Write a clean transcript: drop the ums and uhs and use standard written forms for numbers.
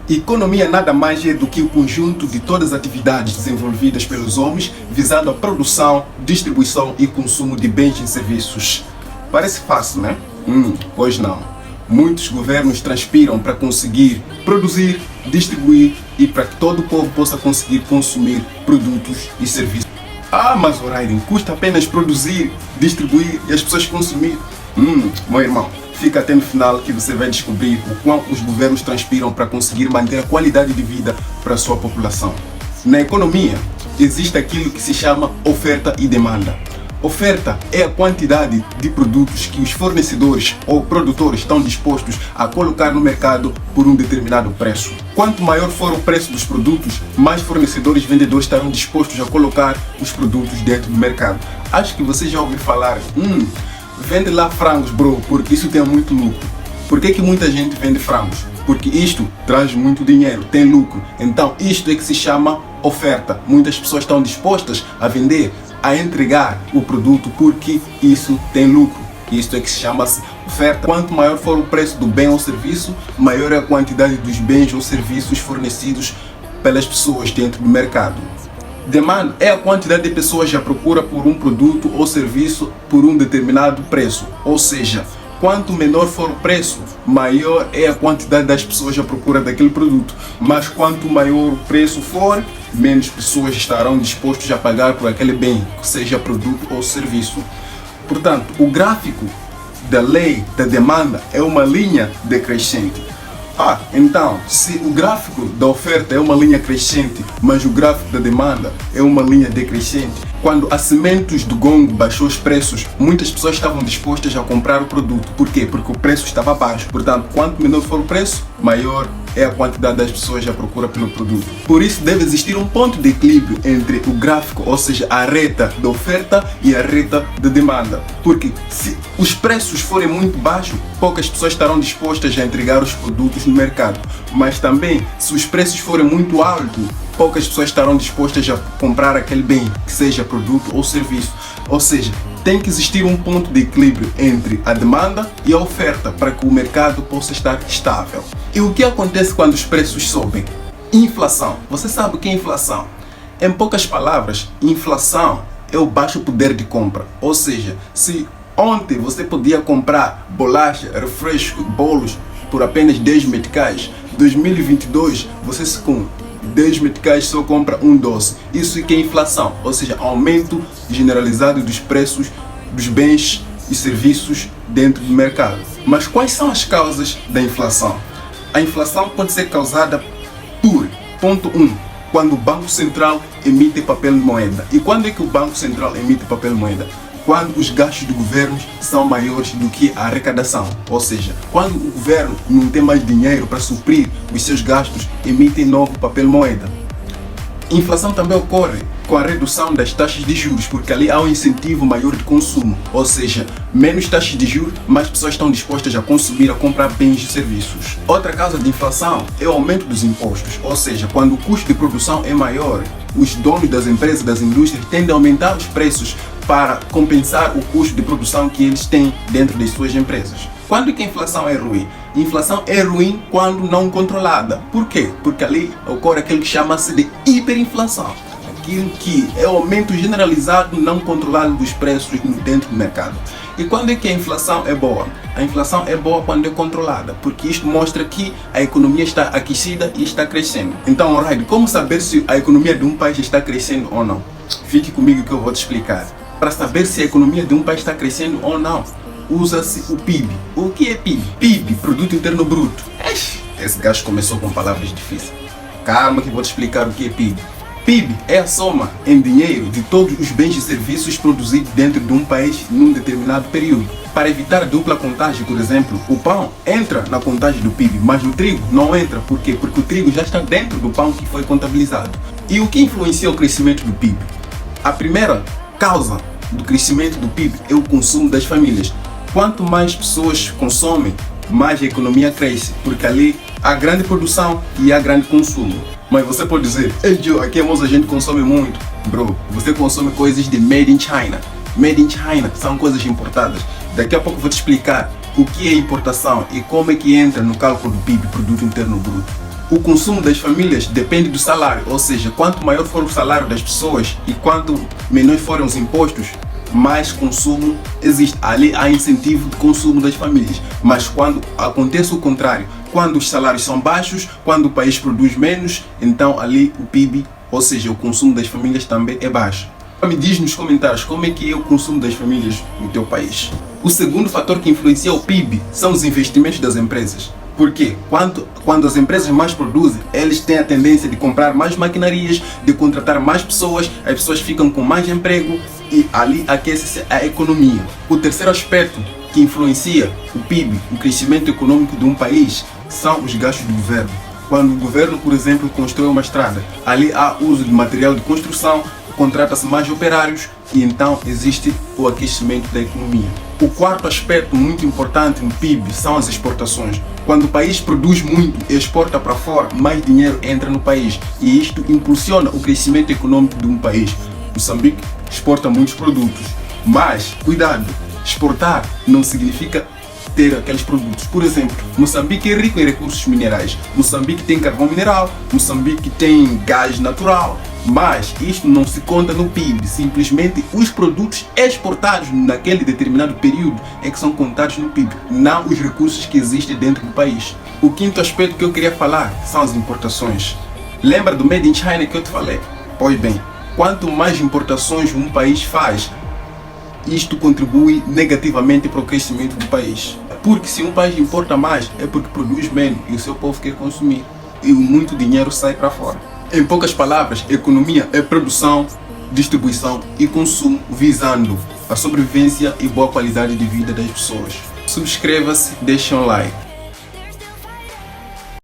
Economia nada mais é do que o conjunto de todas as atividades desenvolvidas pelos homens visando a produção, distribuição e consumo de bens e serviços. Parece fácil, né? Pois não. Muitos governos transpiram para conseguir produzir, distribuir e para que todo o povo possa conseguir consumir produtos e serviços. Mas o Raiden, custa apenas produzir, distribuir e as pessoas consumir? Meu irmão, fica até no final que você vai descobrir o quão os governos transpiram para conseguir manter a qualidade de vida para a sua população. Na economia, existe aquilo que se chama oferta e demanda. Oferta é a quantidade de produtos que os fornecedores ou produtores estão dispostos a colocar no mercado por um determinado preço. Quanto maior for o preço dos produtos, mais fornecedores e vendedores estarão dispostos a colocar os produtos dentro do mercado. Acho que você já ouviu falar, vende lá frangos, bro, porque isso tem muito lucro. Por que muita gente vende frangos? Porque isto traz muito dinheiro, tem lucro. Então isto é que se chama oferta. Muitas pessoas estão dispostas a vender, a entregar o produto porque isso tem lucro. Isto é que se chama oferta. Quanto maior for o preço do bem ou serviço, maior é a quantidade dos bens ou serviços fornecidos pelas pessoas dentro do mercado. Demanda é a quantidade de pessoas à procura por um produto ou serviço por um determinado preço. Ou seja, quanto menor for o preço, maior é a quantidade das pessoas à procura daquele produto. Mas quanto maior o preço for, menos pessoas estarão dispostas a pagar por aquele bem, seja produto ou serviço. Portanto, o gráfico da lei da demanda é uma linha decrescente. Então, se o gráfico da oferta é uma linha crescente, mas o gráfico da demanda é uma linha decrescente, quando a Sementes do Gongo baixou os preços, muitas pessoas estavam dispostas a comprar o produto. Por quê? Porque o preço estava baixo. Portanto, quanto menor for o preço, maior é a quantidade das pessoas à procura pelo produto. Por isso deve existir um ponto de equilíbrio entre o gráfico, ou seja, a reta da oferta e a reta da demanda. Porque se os preços forem muito baixos, poucas pessoas estarão dispostas a entregar os produtos no mercado. Mas também, se os preços forem muito altos, poucas pessoas estarão dispostas a comprar aquele bem, que seja produto ou serviço. Ou seja, tem que existir um ponto de equilíbrio entre a demanda e a oferta para que o mercado possa estar estável. E o que acontece quando os preços sobem? Inflação. Você sabe o que é inflação? Em poucas palavras, inflação é o baixo poder de compra. Ou seja, se ontem você podia comprar bolacha, refresco, bolos por apenas 10 meticais, 2022 você com 10 meticais só compra um doce. Isso que é inflação, ou seja, aumento generalizado dos preços dos bens e serviços dentro do mercado. Mas quais são as causas da inflação? A inflação pode ser causada por, ponto 1, quando o Banco Central emite papel moeda. E quando é que o Banco Central emite papel moeda? Quando os gastos do governo são maiores do que a arrecadação. Ou seja, quando o governo não tem mais dinheiro para suprir os seus gastos, emite novo papel moeda. Inflação também ocorre com a redução das taxas de juros, porque ali há um incentivo maior de consumo. Ou seja, menos taxas de juros, mais pessoas estão dispostas a consumir, a comprar bens e serviços. Outra causa de inflação é o aumento dos impostos. Ou seja, quando o custo de produção é maior, os donos das empresas, das indústrias, tendem a aumentar os preços para compensar o custo de produção que eles têm dentro das suas empresas. Quando é que a inflação é ruim? A inflação é ruim quando não controlada. Por quê? Porque ali ocorre aquilo que chama-se de hiperinflação. Aquilo que é o aumento generalizado não controlado dos preços dentro do mercado. E quando é que a inflação é boa? A inflação é boa quando é controlada, porque isto mostra que a economia está aquecida e está crescendo. Então, alright, como saber se a economia de um país está crescendo ou não? Fique comigo que eu vou te explicar. Para saber se a economia de um país está crescendo ou não, usa-se o PIB. O que é PIB? PIB, Produto Interno Bruto. Esse gajo começou com palavras difíceis. Calma que vou te explicar o que é PIB. PIB é a soma em dinheiro de todos os bens e serviços produzidos dentro de um país num determinado período. Para evitar dupla contagem, por exemplo, o pão entra na contagem do PIB, mas o trigo não entra. Por quê? Porque o trigo já está dentro do pão que foi contabilizado. E o que influencia o crescimento do PIB? A primeira causa do crescimento do PIB é o consumo das famílias. Quanto mais pessoas consomem, mais a economia cresce, porque ali há grande produção e há grande consumo. Mas você pode dizer, ei Joe, aqui a gente consome muito. Bro, você consome coisas de Made in China. Made in China são coisas importadas. Daqui a pouco eu vou te explicar o que é importação e como é que entra no cálculo do PIB, Produto Interno Bruto. O consumo das famílias depende do salário, ou seja, quanto maior for o salário das pessoas e quanto menores forem os impostos, mais consumo existe. Ali há incentivo de consumo das famílias. Mas quando acontece o contrário, quando os salários são baixos, quando o país produz menos, então ali o PIB, ou seja, o consumo das famílias também é baixo. Me diz nos comentários como é que é o consumo das famílias no teu país. O segundo fator que influencia o PIB são os investimentos das empresas. Porque quando as empresas mais produzem, eles têm a tendência de comprar mais maquinarias, de contratar mais pessoas, as pessoas ficam com mais emprego e ali aquece-se a economia. O terceiro aspecto que influencia o PIB, o crescimento econômico de um país, são os gastos do governo. Quando o governo, por exemplo, constrói uma estrada, ali há uso de material de construção, contrata-se mais operários e então existe o aquecimento da economia. O quarto aspecto muito importante no PIB são as exportações. Quando o país produz muito e exporta para fora, mais dinheiro entra no país e isto impulsiona o crescimento econômico de um país. Moçambique exporta muitos produtos, mas cuidado, exportar não significa ter aqueles produtos. Por exemplo, Moçambique é rico em recursos minerais, Moçambique tem carvão mineral, Moçambique tem gás natural, mas isto não se conta no PIB, simplesmente os produtos exportados naquele determinado período é que são contados no PIB, não os recursos que existem dentro do país. O quinto aspecto que eu queria falar são as importações. Lembra do Made in China que eu te falei? Pois bem, quanto mais importações um país faz, isto contribui negativamente para o crescimento do país. Porque se um país importa mais, é porque produz menos e o seu povo quer consumir. E muito dinheiro sai para fora. Em poucas palavras, economia é produção, distribuição e consumo visando a sobrevivência e boa qualidade de vida das pessoas. Subscreva-se, deixe um like.